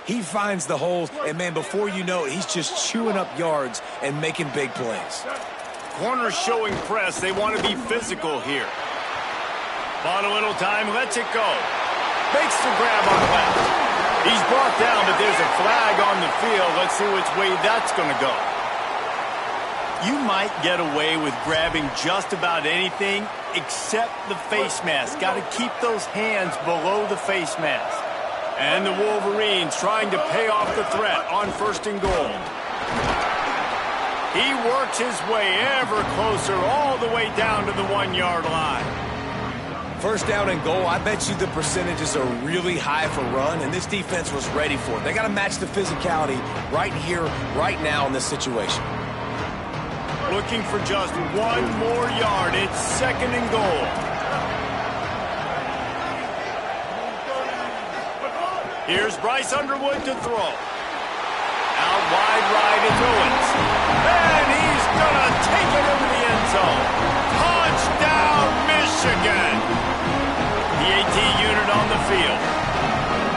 He finds the holes, and, man, before you know it, he's just chewing up yards and making big plays. Corner showing press. They want to be physical here. On a little time, lets it go. Makes the grab on the left. He's brought down, but there's a flag on the field. Let's see which way that's going to go. You might get away with grabbing just about anything except the face mask. Got to keep those hands below the face mask. And the Wolverines trying to pay off the threat on 1st and goal. He works his way ever closer all the way down to the 1-yard line. 1st down and goal, I bet you the percentages are really high for run, and this defense was ready for it. They got to match the physicality right here, right now in this situation. Looking for just 1 more yard. It's 2nd and goal. Here's Bryce Underwood to throw. Out wide right is Owens. And he's going to take it into the end zone. Touchdown, Michigan. The AT unit on the field.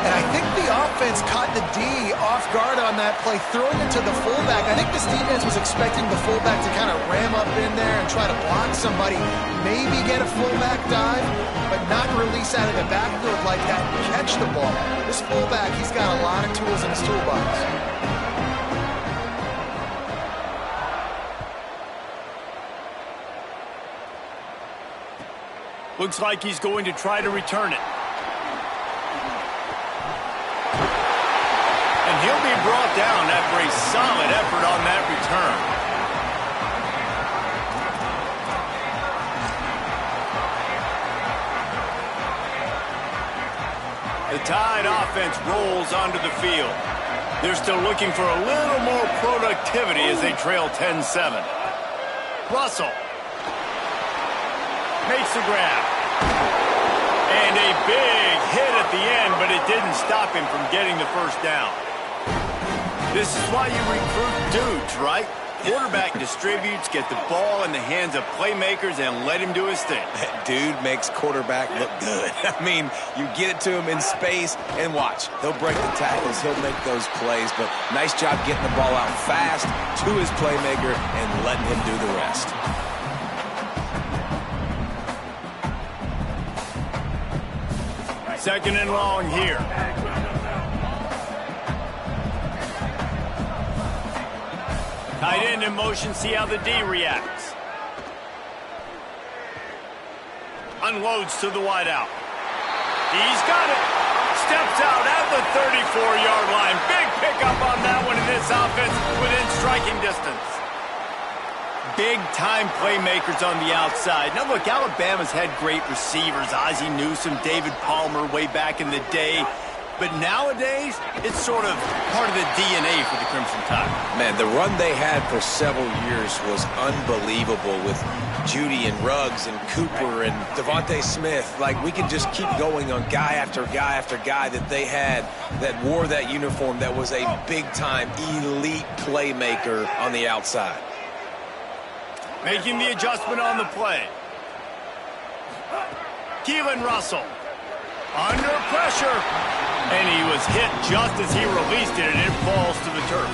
And I think the offense caught the D off guard on that play, throwing it to the fullback. I think this defense was expecting the fullback to kind of ram up in there and try to block somebody, maybe get a fullback dive, but not release out of the backfield like that and catch the ball. This fullback, he's got a lot of tools in his toolbox. Looks like he's going to try to return it. And he'll be brought down after a solid effort on that return. The Tide offense rolls onto the field. They're still looking for a little more productivity as they trail 10-7. Russell makes the grab. And a big hit at the end, but it didn't stop him from getting the 1st down. This is why you recruit dudes, right? Quarterback distributes, get the ball in the hands of playmakers, and let him do his thing. That dude makes quarterback look good. I mean, you get it to him in space, and watch. He'll break the tackles. He'll make those plays, but nice job getting the ball out fast to his playmaker and letting him do the rest. Second and long here. Tight end in motion, see how the D reacts. Unloads to the wideout. He's got it. Steps out at the 34-yard line. Big pickup on that one in this offense within striking distance. Big-time playmakers on the outside. Now, look, Alabama's had great receivers. Ozzie Newsome, David Palmer way back in the day. But nowadays, it's sort of part of the DNA for the Crimson Tide. Man, the run they had for several years was unbelievable with Judy and Ruggs and Cooper and Devontae Smith. Like, we could just keep going on guy after guy after guy that they had that wore that uniform that was a big-time elite playmaker on the outside. Making the adjustment on the play. Keelan Russell. Under pressure. And he was hit just as he released it, and it falls to the turf.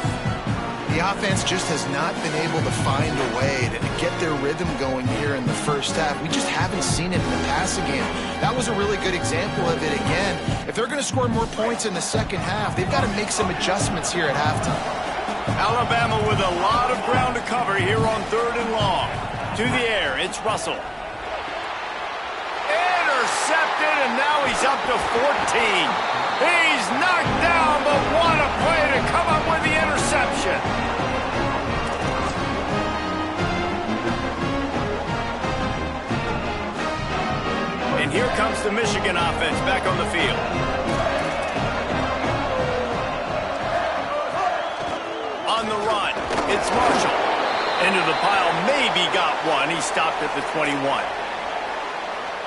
The offense just has not been able to find a way to get their rhythm going here in the 1st half. We just haven't seen it in the passing game. That was a really good example of it again. If they're going to score more points in the 2nd half, they've got to make some adjustments here at halftime. Alabama with a lot of ground to cover here on 3rd and long. To the air, it's Russell. Intercepted, and now he's up to 14. He's knocked down, but what a play to come up with the interception. And here comes the Michigan offense back on the field. On the run, it's Marshall. Into the pile, maybe got one. He stopped at the 21.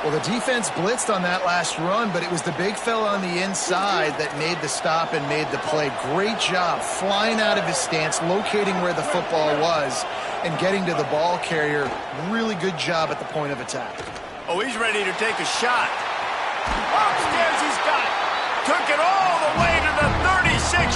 Well, the defense blitzed on that last run, but it was the big fella on the inside that made the stop and made the play. Great job flying out of his stance, locating where the football was, and getting to the ball carrier. Really good job at the point of attack. Oh, he's ready to take a shot. Upstairs he's got it. Took it all the way to the 36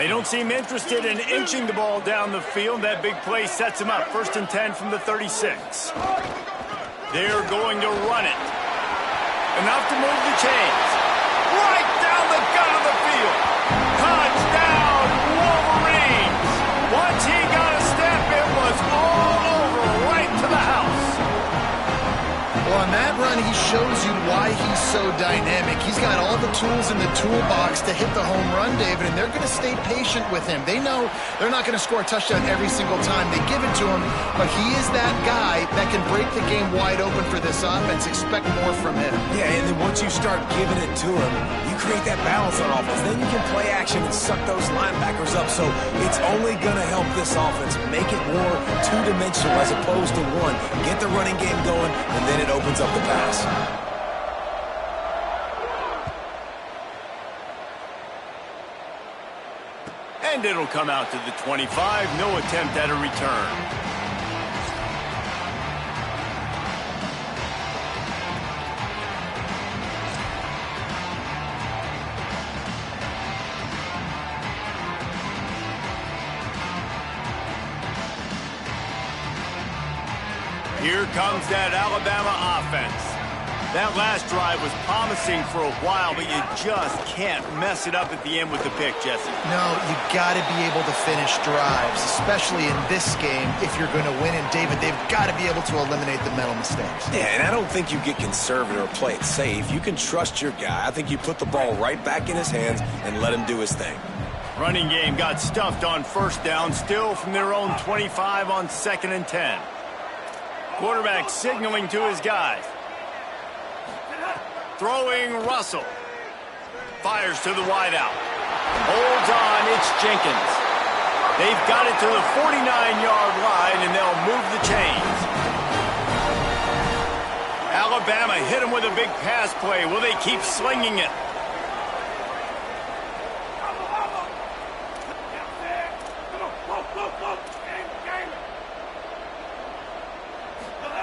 They don't seem interested in inching the ball down the field. That big play sets them up. 1st and 10 from the 36. They're going to run it. Enough to move the chains. Right down the gut of the field. Touchdown, Wolverines. Once he got a step, it was all over, right to the house. Well, on that run, he shows you why he's so dynamic. He's got all the tools in the toolbox to hit the home run, David, and they're going to stay patient with him. They know they're not going to score a touchdown every single time they give it to him, but he is that guy that can break the game wide open for this offense. Expect more from him. Yeah, and then once you start giving it to him, you create that balance on offense. Then you can play action and suck those linebackers up. So it's only going to help this offense make it more two-dimensional as opposed to one. Get the running game going, and then it opens up the pass. And it'll come out to the 25. No attempt at a return. Here comes that Alabama offense. That last drive was promising for a while, but you just can't mess it up at the end with the pick, Jesse. No, you got to be able to finish drives, especially in this game if you're going to win. And, David, they've got to be able to eliminate the mental mistakes. Yeah, and I don't think you get conservative or play it safe. You can trust your guy. I think you put the ball right back in his hands and let him do his thing. Running game got stuffed on 1st down, still from their own 25 on 2nd and 10. Quarterback signaling to his guys. Throwing Russell. Fires to the wideout. Holds on, it's Jenkins. They've got it to the 49-yard line, and they'll move the chains. Alabama hit him with a big pass play. Will they keep slinging it?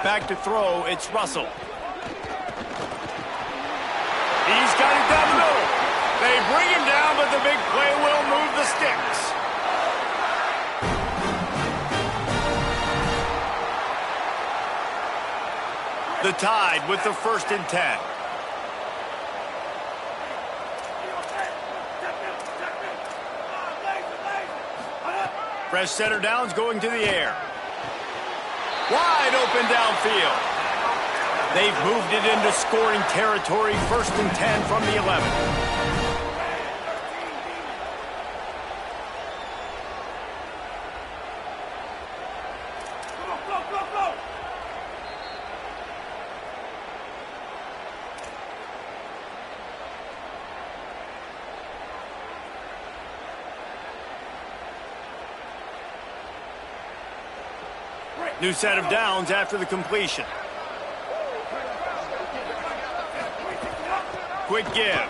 Back to throw, it's Russell. He's got it down the middle. They bring him down, but the big play will move the sticks. The Tide with the 1st and 10. Fresh center downs going to the air. Wide open downfield. They've moved it into scoring territory. 1st and 10 from the 11. New set of downs after the completion. Quick give.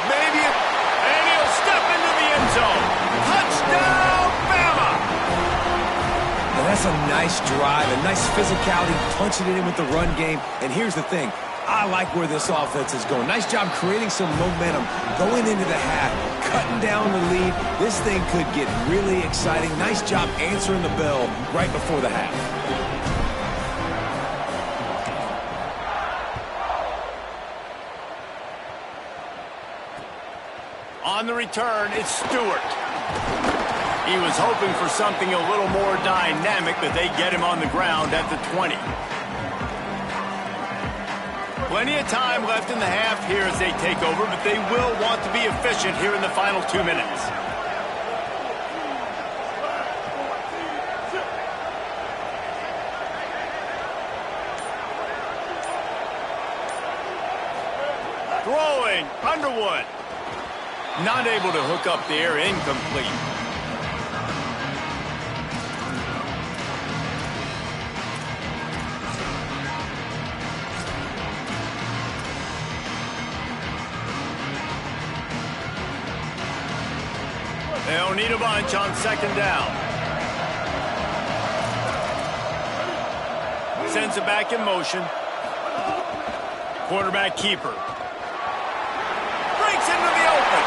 Maybe, and he'll step into the end zone. Touchdown, Bama! And that's a nice drive, a nice physicality, punching it in with the run game. And here's the thing. I like where this offense is going. Nice job creating some momentum, going into the half, cutting down the lead. This thing could get really exciting. Nice job answering the bell right before the half. On the return, it's Stewart. He was hoping for something a little more dynamic, but they get him on the ground at the 20. Plenty of time left in the half here as they take over, but they will want to be efficient here in the final 2 minutes. Throwing, Underwood. Not able to hook up there, incomplete. They'll need a bunch on 2nd down. Sends it back in motion. Quarterback keeper. Breaks into the open.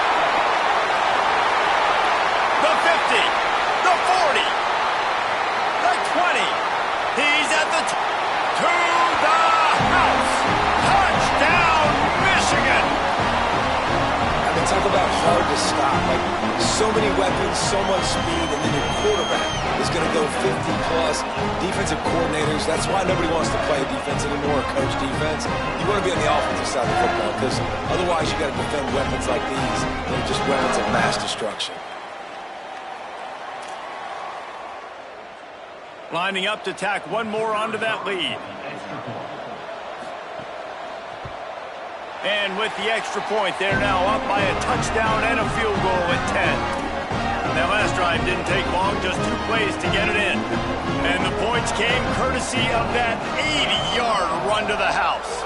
hard to stop. Like, so many weapons, so much speed, and then your quarterback is going to go 50-plus. Defensive coordinators, that's why nobody wants to play defense anymore or coach defense. You want to be on the offensive side of the football because otherwise you got to defend weapons like these. They're just weapons of mass destruction. Lining up to tack one more onto that lead. And with the extra point, they're now up by a touchdown and a field goal at 10. That last drive didn't take long, just 2 plays to get it in. And the points came courtesy of that 80-yard run to the house.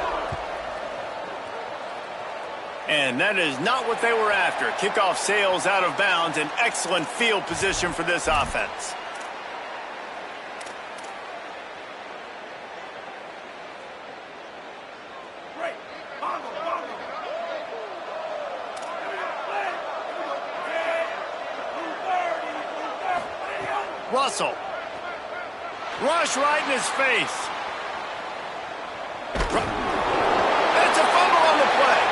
And that is not what they were after. Kickoff sails out of bounds, an excellent field position for this offense. Russell. Rush right in his face. That's a fumble on the play.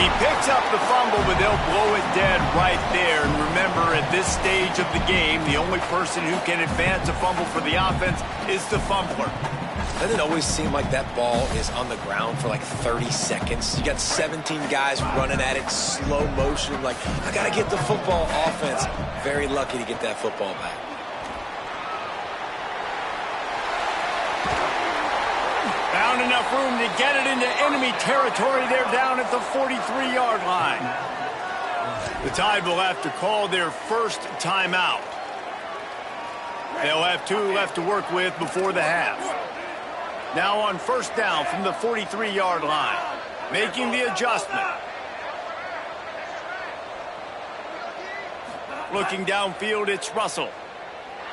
He picks up the fumble, but they'll blow it dead right there. And remember, at this stage of the game, the only person who can advance a fumble for the offense is the fumbler. Doesn't it always seem like that ball is on the ground for like 30 seconds? You got 17 guys running at it, slow motion. Like, I got to get the football. Offense, very lucky to get that football back. Found enough room to get it into enemy territory. They're down at the 43-yard line. The Tide will have to call their first timeout. They'll have 2 left to work with before the half. Now on first down from the 43-yard line. Making the adjustment. Looking downfield, it's Russell.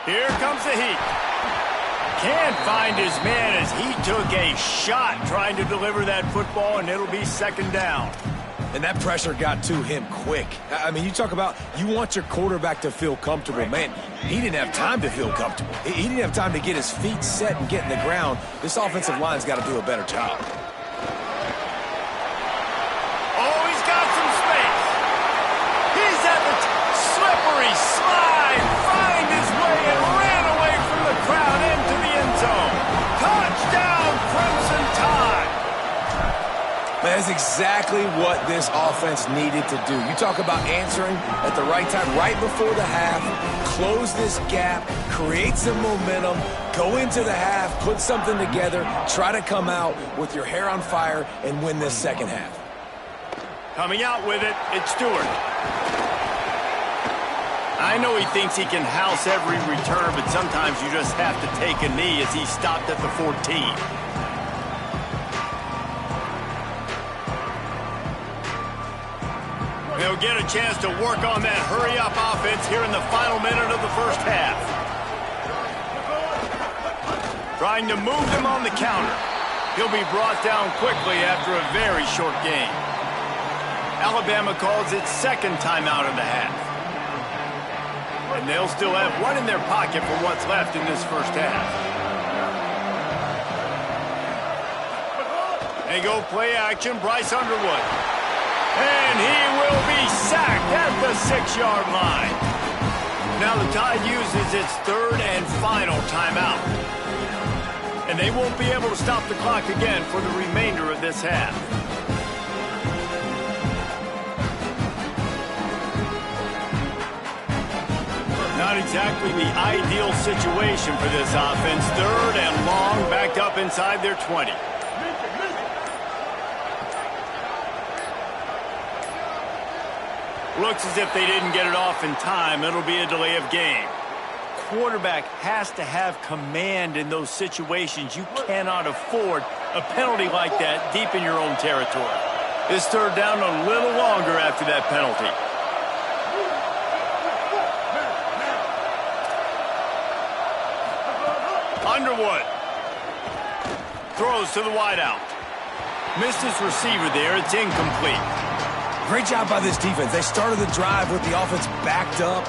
Here comes the heat. Can't find his man as he took a shot trying to deliver that football, and it'll be second down. And that pressure got to him quick. I mean, you talk about you want your quarterback to feel comfortable. Man, he didn't have time to feel comfortable. He didn't have time to get his feet set and get in the ground. This offensive line's got to do a better job. Oh, he's got some space. He's at the slippery slide, find his way and ran away from the crowd into the end zone. Touchdown, Crimson Tide. That's exactly what this offense needed to do. You talk about answering at the right time, right before the half, close this gap, create some momentum, go into the half, put something together, try to come out with your hair on fire and win this second half. Coming out with it, it's Stewart. I know he thinks he can house every return, but sometimes you just have to take a knee as he stopped at the 14. They'll get a chance to work on that hurry-up offense here in the final minute of the first half. Trying to move them on the counter. He'll be brought down quickly after a very short game. Alabama calls its second timeout of the half. And they'll still have one in their pocket for what's left in this first half. They go play action, Bryce Underwood. And he will be sacked at the 6-yard line. Now the Tide uses its third and final timeout. And they won't be able to stop the clock again for the remainder of this half. Not exactly the ideal situation for this offense. Third and long, backed up inside their 20. Looks as if they didn't get it off in time. It'll be a delay of game. Quarterback has to have command in those situations. You cannot afford a penalty like that deep in your own territory. This third down a little longer after that penalty. Underwood throws to the wideout. Missed his receiver there. It's incomplete. Great job by this defense. They started the drive with the offense backed up,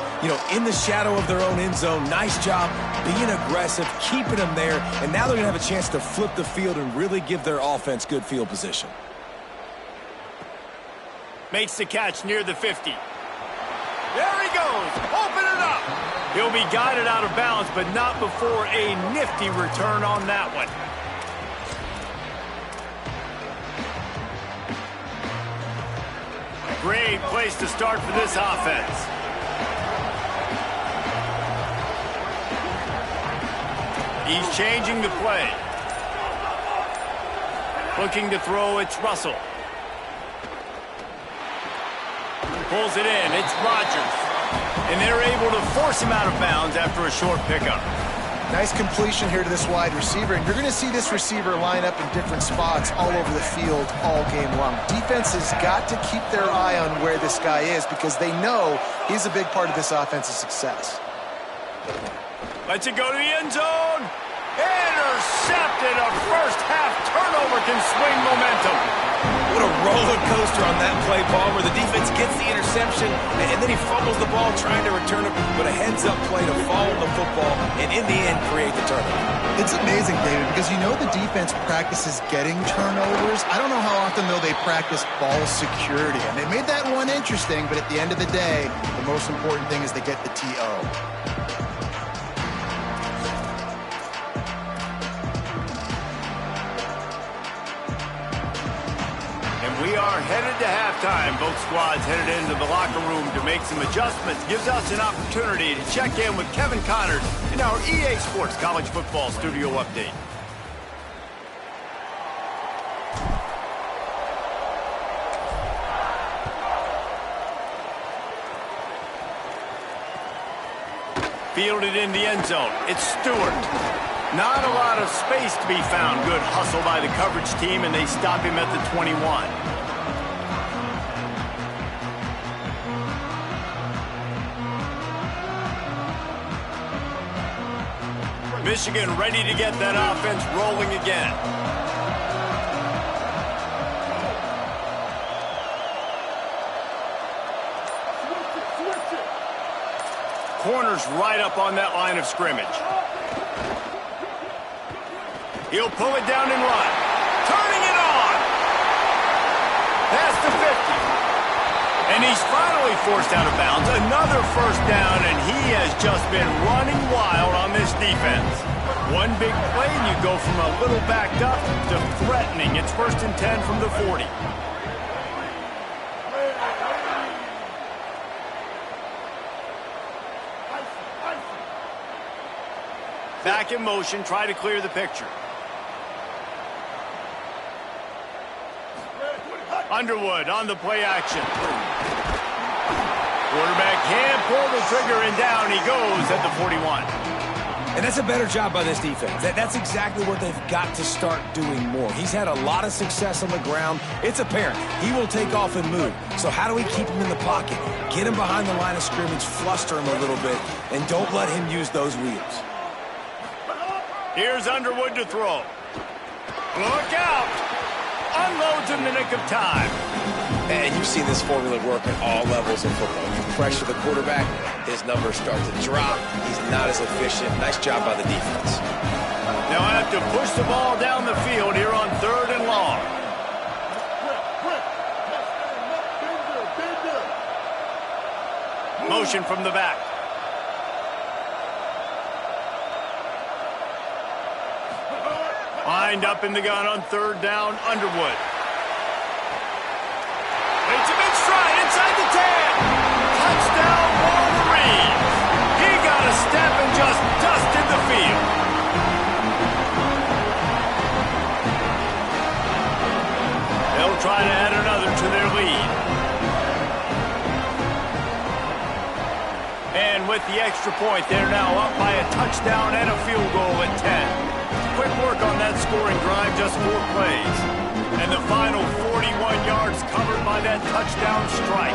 in the shadow of their own end zone. Nice job being aggressive, keeping them there, and now they're going to have a chance to flip the field and really give their offense good field position. Makes the catch near the 50. There he goes. Open it up. He'll be guided out of bounds, but not before a nifty return on that one. Great place to start for this offense. He's changing the play. Looking to throw, it's Russell. Pulls it in, it's Rodgers. And they're able to force him out of bounds after a short pickup. Nice completion here to this wide receiver, and you're going to see this receiver line up in different spots all over the field all game long. Defense has got to keep their eye on where this guy is because they know he's a big part of this offense's success. Lets it go to the end zone. Intercepted. A first-half turnover can swing momentum. What a roller coaster on that play, Palmer. The defense gets the interception, and then he fumbles the ball trying to return it, but a heads-up play to follow the football and, in the end, create the turnover. It's amazing, David, because you know the defense practices getting turnovers. I don't know how often, though, they practice ball security. And they made that one interesting, but at the end of the day, the most important thing is they get the TO. We are headed to halftime. Both squads headed into the locker room to make some adjustments. Gives us an opportunity to check in with Kevin Connors in our EA Sports College Football Studio Update. Fielded in the end zone. It's Stewart. Not a lot of space to be found. Good hustle by the coverage team, and they stop him at the 21. Michigan ready to get that offense rolling again. Corners right up on that line of scrimmage. He'll pull it down and run. Turning it on. Past the 50. And he's finally forced out of bounds. Another first down, and he has just been running wild on this defense. One big play, and you go from a little backed up to threatening. It's 1st and 10 from the 40. Back in motion, try to clear the picture. Underwood on the play action. Quarterback can't pull the trigger, and down he goes at the 41. And that's a better job by this defense. That's exactly what they've got to start doing more. He's had a lot of success on the ground. It's apparent. He will take off and move. So how do we keep him in the pocket? Get him behind the line of scrimmage, fluster him a little bit, and don't let him use those wheels. Here's Underwood to throw. Look out! Unloads in the nick of time. And you've seen this formula work at all levels of football. You pressure the quarterback, his numbers start to drop. He's not as efficient. Nice job by the defense. Now I have to push the ball down the field here on 3rd and long. Motion from the back. Lined up in the gun on 3rd down, Underwood. It's a big stride inside the 10. Touchdown, Wolverines. He got a step and just dusted the field. They'll try to add another to their lead. And with the extra point, they're now up by a touchdown and a field goal at 10. Quick work on that scoring drive, just 4 plays. And the final 41 yards covered by that touchdown strike.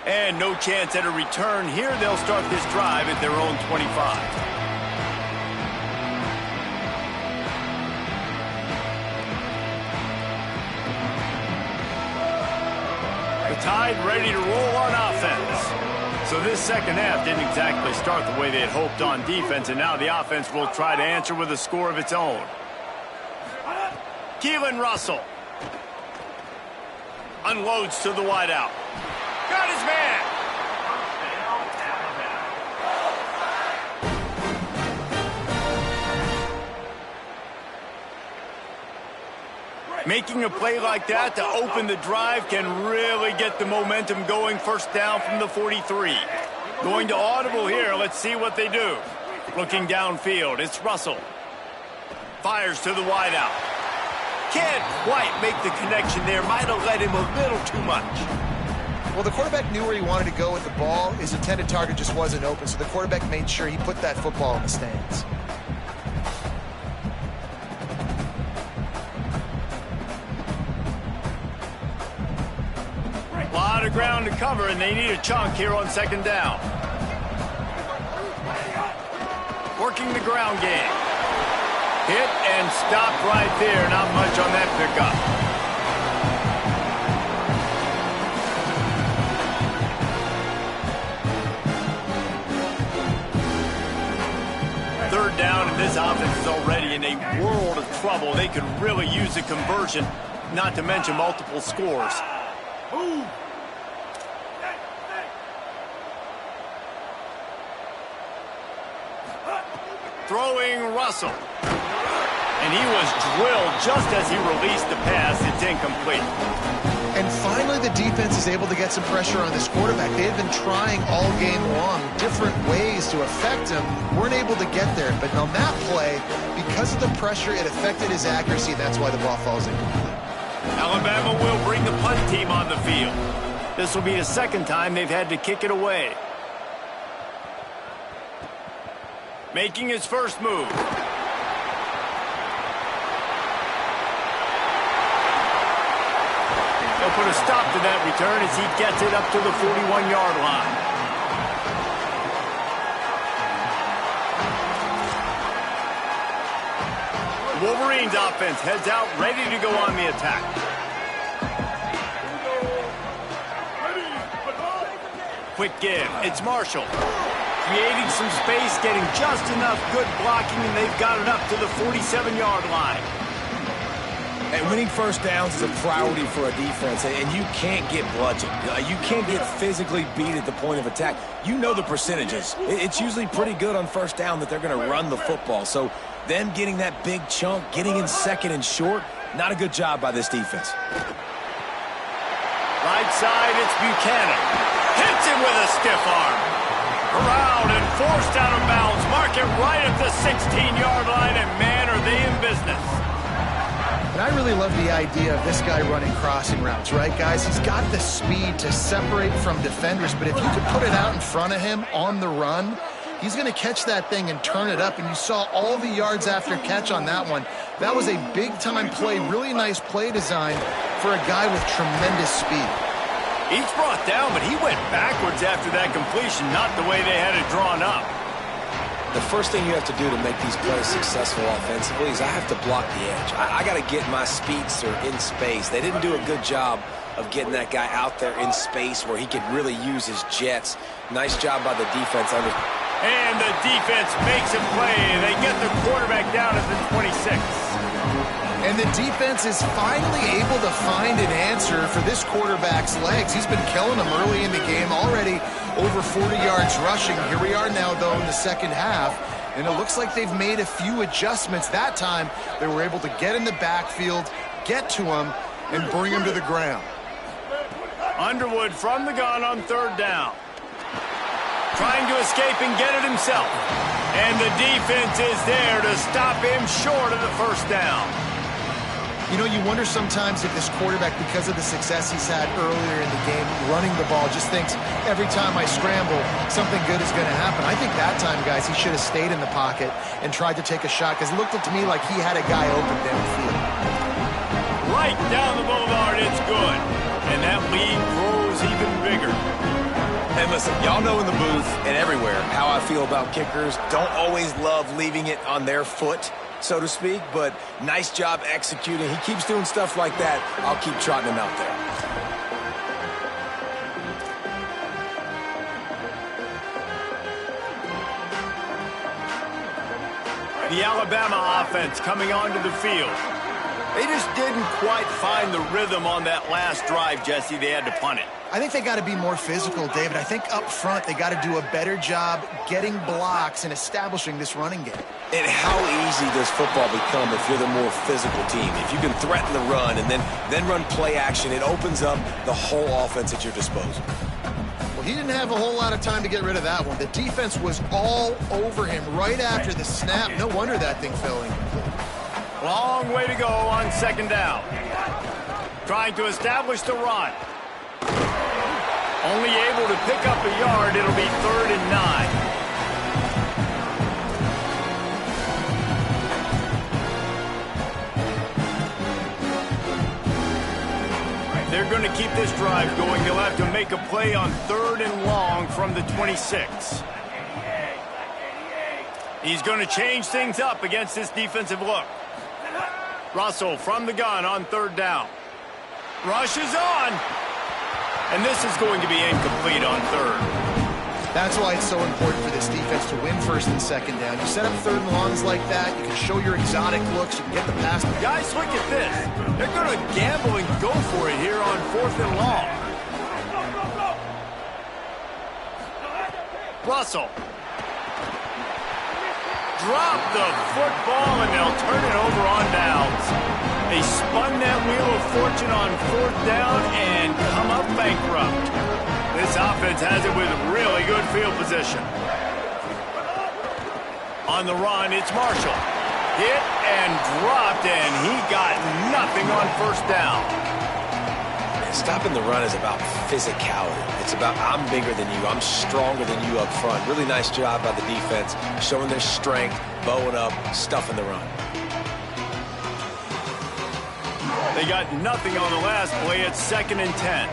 And no chance at a return here. They'll start this drive at their own 25. Tide ready to roll on offense. So this second half didn't exactly start the way they had hoped on defense, and now the offense will try to answer with a score of its own. Keelan Russell unloads to the wideout. Got his man. Making a play like that to open the drive can really get the momentum going. First down from the 43. Going to audible here. Let's see what they do. Looking downfield, it's Russell. Fires to the wideout. Can't quite make the connection there. Might have let him a little too much. Well, the quarterback knew where he wanted to go with the ball. His intended target just wasn't open, so the quarterback made sure he put that football in the stands. A lot of ground to cover, and they need a chunk here on second down. Working the ground game. Hit and stop right there. Not much on that pickup. Third down, and this offense is already in a world of trouble. They could really use a conversion, not to mention multiple scores. Throwing Russell. And he was drilled just as he released the pass. It's incomplete. And finally, the defense is able to get some pressure on this quarterback. They had been trying all game long different ways to affect him. Weren't able to get there. But on that play, because of the pressure, it affected his accuracy. That's why the ball falls incomplete. Alabama will bring the punt team on the field. This will be the second time they've had to kick it away. Making his first move. They'll put a stop to that return as he gets it up to the 41-yard line. Wolverines offense heads out, ready to go on the attack. Quick give. It's Marshall. Creating some space, getting just enough good blocking, and they've got it up to the 47-yard line. And winning first downs is a priority for a defense, and you can't get bludgeoned. You can't get physically beat at the point of attack. You know the percentages. It's usually pretty good on first down that they're going to run the football. So them getting that big chunk, getting in second and short, not a good job by this defense. Right side, it's Buchanan. Hits him with a stiff arm. Around and forced out of bounds. Mark it right at the 16-yard line, and man, are they in business. And I really love the idea of this guy running crossing routes, right, guys? He's got the speed to separate from defenders, but if you could put it out in front of him on the run, he's going to catch that thing and turn it up, and you saw all the yards after catch on that one. That was a big-time play, really nice play design for a guy with tremendous speed. Each brought down, but he went backwards after that completion, not the way they had it drawn up. The first thing you have to do to make these plays successful offensively is I have to block the edge. I got to get my speedster in space. They didn't do a good job of getting that guy out there in space where he could really use his jets. Nice job by the defense. And the defense makes a play. They get the quarterback down at the 26. And the defense is finally able to find an answer for this quarterback's legs. He's been killing them early in the game, already over 40 yards rushing. Here we are now, though, in the second half, and it looks like they've made a few adjustments. That time, they were able to get in the backfield, get to him, and bring him to the ground. Underwood from the gun on third down. Trying to escape and get it himself. And the defense is there to stop him short of the first down. You know, you wonder sometimes if this quarterback, because of the success he's had earlier in the game, running the ball, just thinks, every time I scramble, something good is going to happen. I think that time, guys, he should have stayed in the pocket and tried to take a shot, because it looked to me like he had a guy open downfield. Right down the boulevard, it's good. And that lead grows even bigger. And listen, y'all know in the booth and everywhere how I feel about kickers. Don't always love leaving it on their foot, so to speak, but nice job executing. He keeps doing stuff like that. I'll keep trotting him out there. The Alabama offense coming onto the field. They just didn't quite find the rhythm on that last drive, Jesse. They had to punt it. I think they got to be more physical, David. I think up front they got to do a better job getting blocks and establishing this running game. And how easy does football become if you're the more physical team? If you can threaten the run and then run play action, it opens up the whole offense at your disposal. Well, he didn't have a whole lot of time to get rid of that one. The defense was all over him right after the snap. No wonder that thing fell incomplete. Long way to go on second down. Trying to establish the run. Only able to pick up a yard. It'll be 3rd and 9. They're going to keep this drive going. They'll have to make a play on 3rd and long from the 26. He's going to change things up against this defensive look. Russell from the gun on 3rd down. Rushes on. And this is going to be incomplete on 3rd. That's why it's so important for this defense to win 1st and 2nd down. You set up 3rd and longs like that, you can show your exotic looks, you can get the pass. Guys, look at this. They're going to gamble and go for it here on 4th and long. Russell. Drop the football, and they'll turn it over on downs. They spun that wheel of fortune on 4th down and come up bankrupt. This offense has it with really good field position. On the run, it's Marshall. Hit and dropped, and he got nothing on 1st down. Stopping the run is about physicality. It's about I'm bigger than you, I'm stronger than you up front. Really nice job by the defense, showing their strength, bowing up, stuffing the run. They got nothing on the last play. It's 2nd and 10.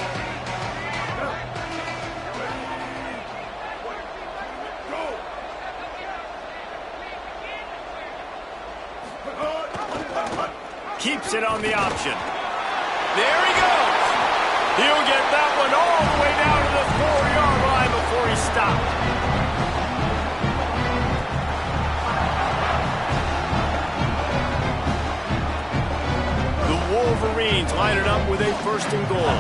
Keeps it on the option. There he goes. He'll get that one all the way down to the 4-yard line before he stopped. The Wolverines line it up with a 1st and goal.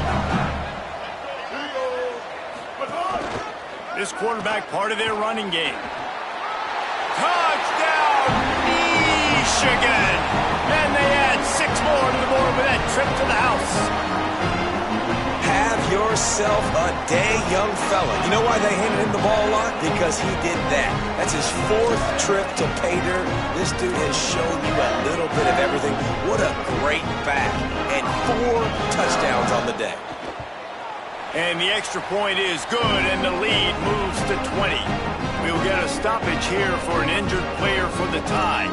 This quarterback part of their running game. Touchdown, Michigan! And they add 6 more to the board with that trip to the house. Have yourself a day, young fella. You know why they handed him the ball a lot? Because he did that. That's his 4th trip to pay dirt. This dude has shown you a little bit of everything. What a great back. And 4 touchdowns on the day. And the extra point is good, and the lead moves to 20. We'll get a stoppage here for an injured player for the tie.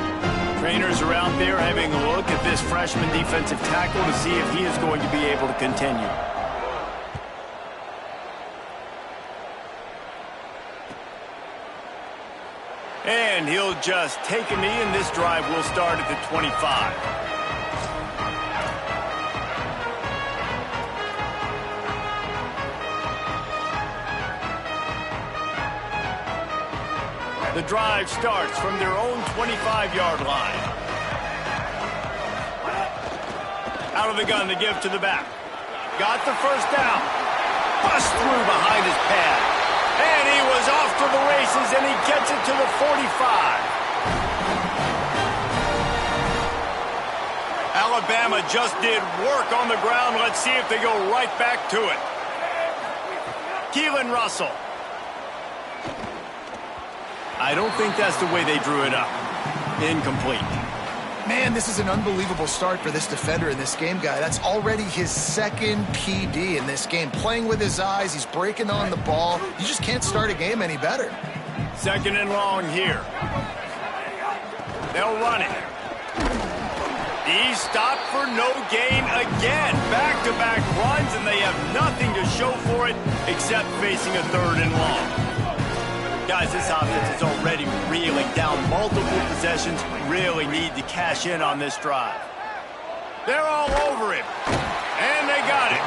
Trainers are out there having a look at this freshman defensive tackle to see if he is going to be able to continue. And he'll just take a knee, and this drive will start at the 25. The drive starts from their own 25-yard line. Out of the gun to give to the back. Got the 1st down. Bust through behind his pad. And he was off to the races, and he gets it to the 45. Alabama just did work on the ground. Let's see if they go right back to it. Keelan Russell. I don't think that's the way they drew it up. Incomplete. Man, this is an unbelievable start for this defender in this game, guy. That's already his 2nd PD in this game. Playing with his eyes, he's breaking on the ball. You just can't start a game any better. 2nd and long here. They'll run it. He's stopped for no gain again. Back-to-back runs, and they have nothing to show for it except facing a 3rd and long. Guys, this offense is already reeling down multiple possessions. Really need to cash in on this drive. They're all over him. And they got it.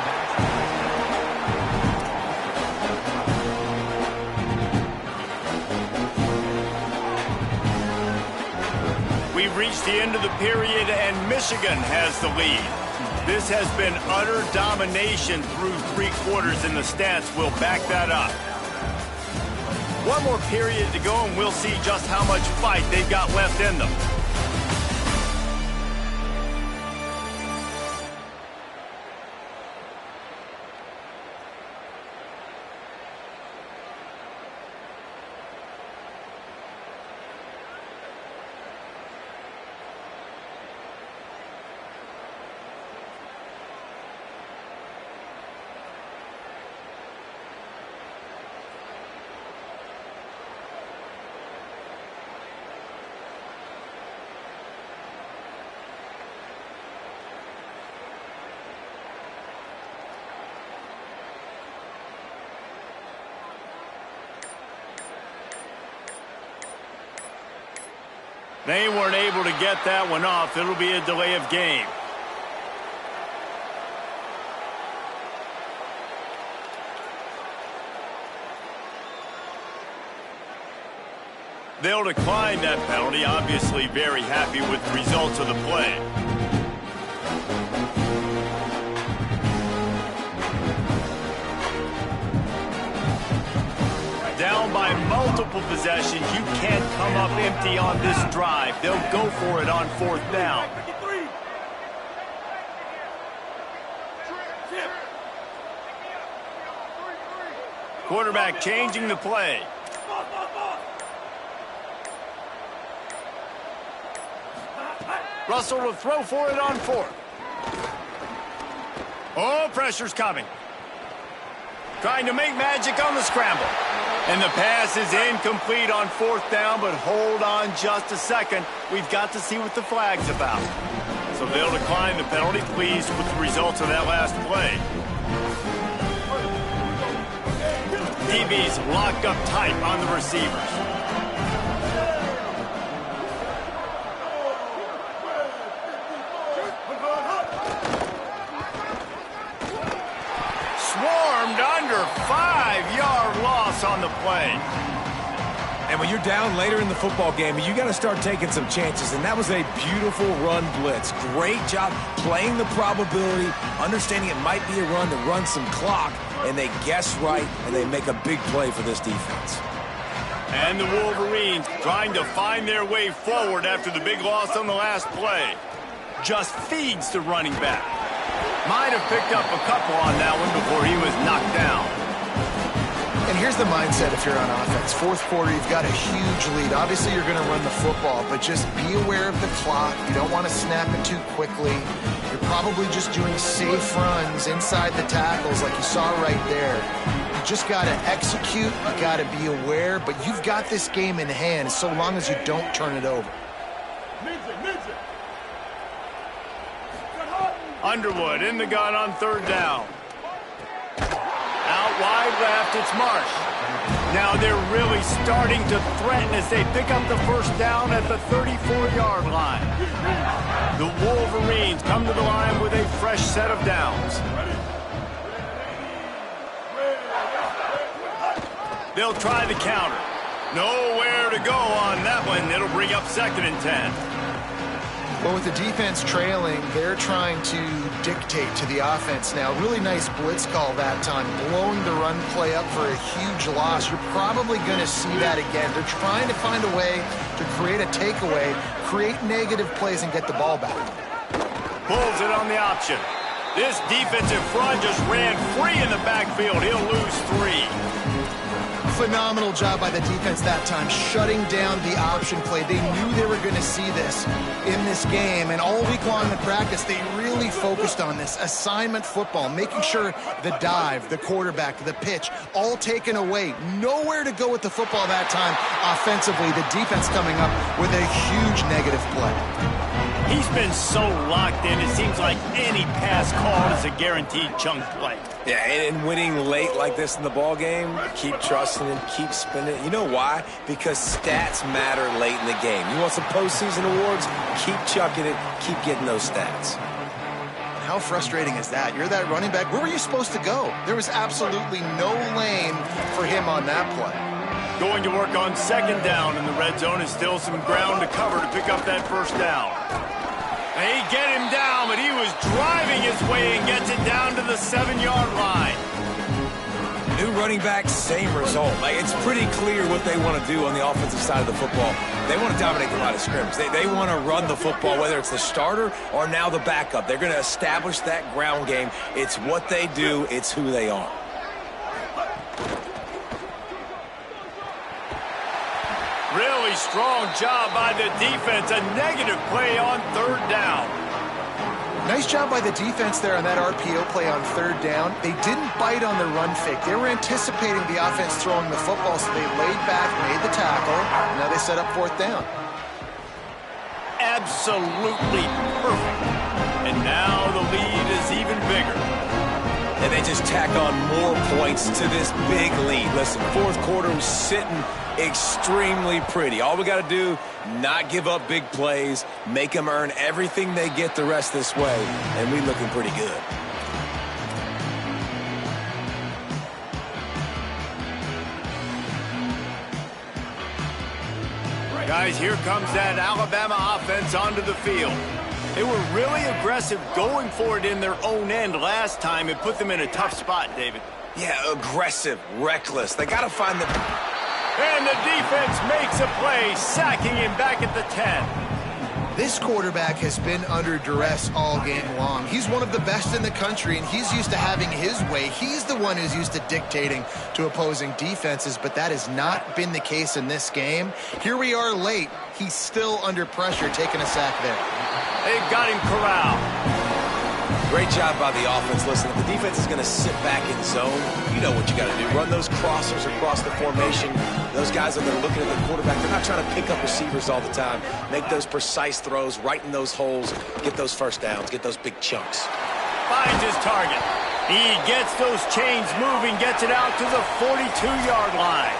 reached the end of the period, and Michigan has the lead. This has been utter domination through 3 quarters, and the stats will back that up. One more period to go, and we'll see just how much fight they've got left in them. They weren't able to get that one off. It'll be a delay of game. They'll decline that penalty. Obviously very happy with the results of the play. Down by multiple possessions, you can't come up empty on this drive. They'll go for it on 4th down. Quarterback changing the play. Russell will throw for it on 4th. Oh, pressure's coming. Trying to make magic on the scramble. And the pass is incomplete on 4th down, but hold on just a second. We've got to see what the flag's about. So they'll decline the penalty, pleased with the results of that last play. DB's locked up tight on the receivers. Swarmed under, 5-yard loss on the play. And when you're down later in the football game, you got to start taking some chances. And that was a beautiful run blitz. Great job playing the probability, understanding it might be a run to run some clock. And they guess right, and they make a big play for this defense. And the Wolverines trying to find their way forward after the big loss on the last play. Just feeds the running back. Might have picked up a couple on that one before he was knocked down. And here's the mindset if you're on offense. 4th quarter, you've got a huge lead. Obviously, you're going to run the football, but just be aware of the clock. You don't want to snap it too quickly. You're probably just doing safe runs inside the tackles like you saw right there. You just got to execute. You got to be aware, but you've got this game in hand so long as you don't turn it over. Underwood in the gun on 3rd down. Out wide left, it's Marsh. Now they're really starting to threaten as they pick up the 1st down at the 34-yard line. The Wolverines come to the line with a fresh set of downs. They'll try the counter. Nowhere to go on that one. It'll bring up 2nd and 10. Well, with the defense trailing, they're trying to dictate to the offense now. Really nice blitz call that time, blowing the run play up for a huge loss. You're probably going to see that again. They're trying to find a way to create a takeaway, create negative plays, and get the ball back. Pulls it on the option. This defensive front just ran free in the backfield. He'll lose 3. Phenomenal job by the defense that time, shutting down the option play. They knew they were going to see this in this game, and all week long in practice, they really focused on this assignment football, making sure the dive, the quarterback, the pitch, all taken away. Nowhere to go with the football that time offensively. The defense coming up with a huge negative play. He's been so locked in, it seems like any pass called is a guaranteed chunk play. Yeah, and winning late like this in the ball game, keep trusting him, keep spinning it. You know why? Because stats matter late in the game. You want some postseason awards? Keep chucking it, keep getting those stats. How frustrating is that? You're that running back. Where were you supposed to go? There was absolutely no lane for him on that play. Going to work on second down in the red zone, and still some ground to cover to pick up that first down. They get him down, but he was driving his way and gets it down to the 7-yard line. New running back, same result. It's pretty clear what they want to do on the offensive side of the football. They want to dominate the line of scrimmage. They want to run the football, whether it's the starter or now the backup. They're going to establish that ground game. It's what they do. It's who they are. Really strong job by the defense. A negative play on third down. Nice job by the defense there on that RPO play on third down. They didn't bite on the run fake. They were anticipating the offense throwing the football, so they laid back, made the tackle. Now they set up fourth down. Absolutely perfect. And now the lead is even bigger. And they just tack on more points to this big lead. Listen, fourth quarter was sitting extremely pretty. All we got to do, not give up big plays, make them earn everything they get the rest this way, and we looking pretty good. Guys, here comes that Alabama offense onto the field. They were really aggressive going for it in their own end last time. It put them in a tough spot, David. Yeah, aggressive, reckless. They got to find the... And the defense makes a play, sacking him back at the 10. This quarterback has been under duress all game long. He's one of the best in the country, and he's used to having his way. He's the one who's used to dictating to opposing defenses, but that has not been the case in this game. Here we are late. He's still under pressure, taking a sack there. They've got him corralled. Great job by the offense. Listen, if the defense is going to sit back in zone, you know what you got to do. Run those crossers across the formation. Those guys that are looking at the quarterback, they're not trying to pick up receivers all the time. Make those precise throws, right in those holes, get those first downs, get those big chunks. Finds his target. He gets those chains moving, gets it out to the 42-yard line.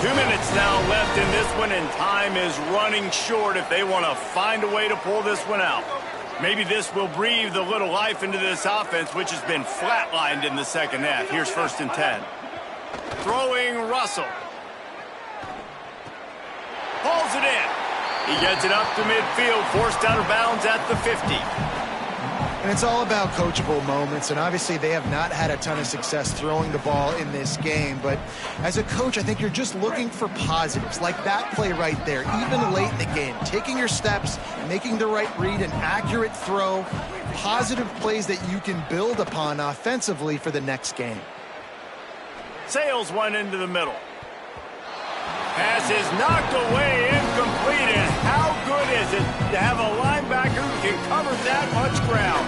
2 minutes now left in this one, and time is running short if they want to find a way to pull this one out. Maybe this will breathe a little life into this offense, which has been flatlined in the second half. Here's 1st and 10. Throwing Russell. Pulls it in. He gets it up to midfield, forced out of bounds at the 50. And it's all about coachable moments, and obviously they have not had a ton of success throwing the ball in this game. But as a coach, I think you're just looking for positives, like that play right there, even late in the game. Taking your steps, making the right read, an accurate throw, positive plays that you can build upon offensively for the next game. Sails one into the middle. Pass is knocked away, incomplete, and how good is it to have a linebacker who can cover that much ground?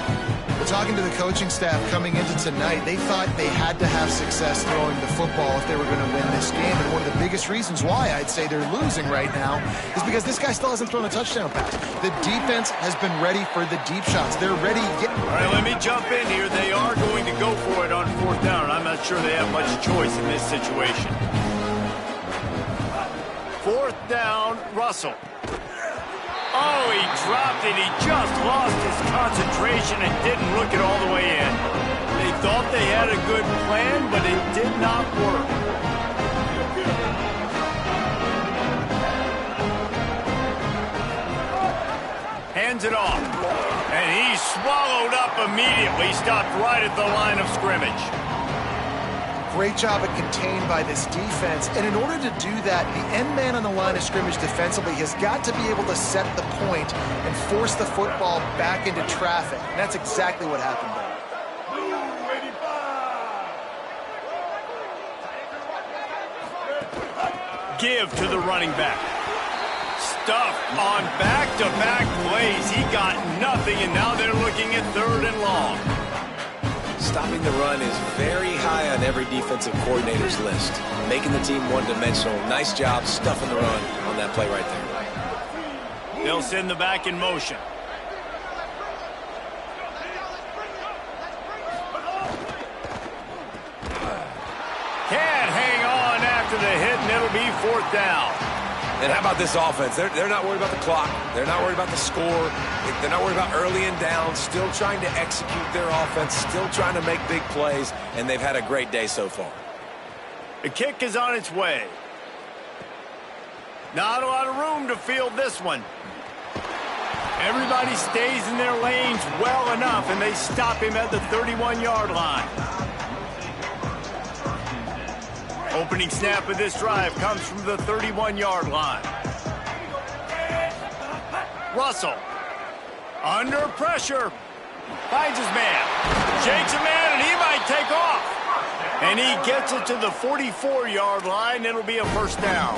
Talking to the coaching staff coming into tonight, they thought they had to have success throwing the football if they were going to win this game. And one of the biggest reasons why I'd say they're losing right now is because this guy still hasn't thrown a touchdown pass. The defense has been ready for the deep shots. They're ready. All right, let me jump in here. They are going to go for it on 4th down. I'm not sure they have much choice in this situation. 4th down, Russell. Oh, he dropped it. He just lost his concentration and didn't look it all the way in. They thought they had a good plan, but it did not work. Hands it off. And he swallowed up immediately, stopped right at the line of scrimmage. Great job at contained by this defense. And in order to do that, the end man on the line of scrimmage defensively has got to be able to set the point and force the football back into traffic. And that's exactly what happened there. Give to the running back. Stuffed on back-to-back plays. He got nothing, and now they're looking at 3rd and long. Stopping the run is very high on every defensive coordinator's list. Making the team one-dimensional. Nice job stuffing the run on that play right there. They'll send the back in motion. Can't hang on after the hit, and it'll be 4th down. And how about this offense? They're not worried about the clock. They're not worried about the score. They're not worried about early and down. Still trying to execute their offense. Still trying to make big plays. And they've had a great day so far. The kick is on its way. Not a lot of room to field this one. Everybody stays in their lanes well enough, and they stop him at the 31-yard line. Opening snap of this drive comes from the 31-yard line. Russell, under pressure, finds his man, shakes a man, and he might take off. And he gets it to the 44-yard line. It'll be a first down.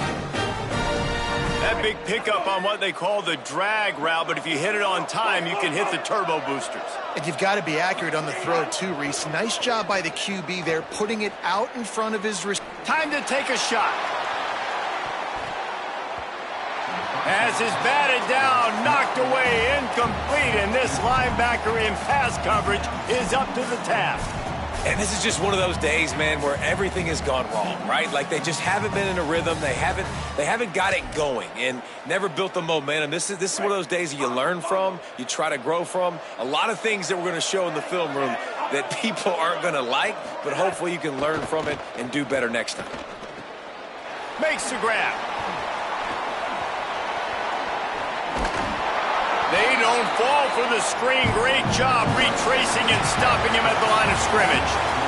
That big pickup on what they call the drag route, but if you hit it on time, you can hit the turbo boosters. And you've got to be accurate on the throw, too, Reese. Nice job by the QB there, putting it out in front of his receiver. Time to take a shot. As is batted down, knocked away, incomplete, and this linebacker in pass coverage is up to the task. And this is just one of those days, man, where everything has gone wrong, right? Like they just haven't been in a rhythm. They haven't got it going and never built the momentum. This is one of those days that you learn from, you try to grow from. A lot of things that we're going to show in the film room that people aren't going to like, but hopefully you can learn from it and do better next time. Makes the grab. They don't fall for the screen. Great job retracing and stopping him at the line of scrimmage.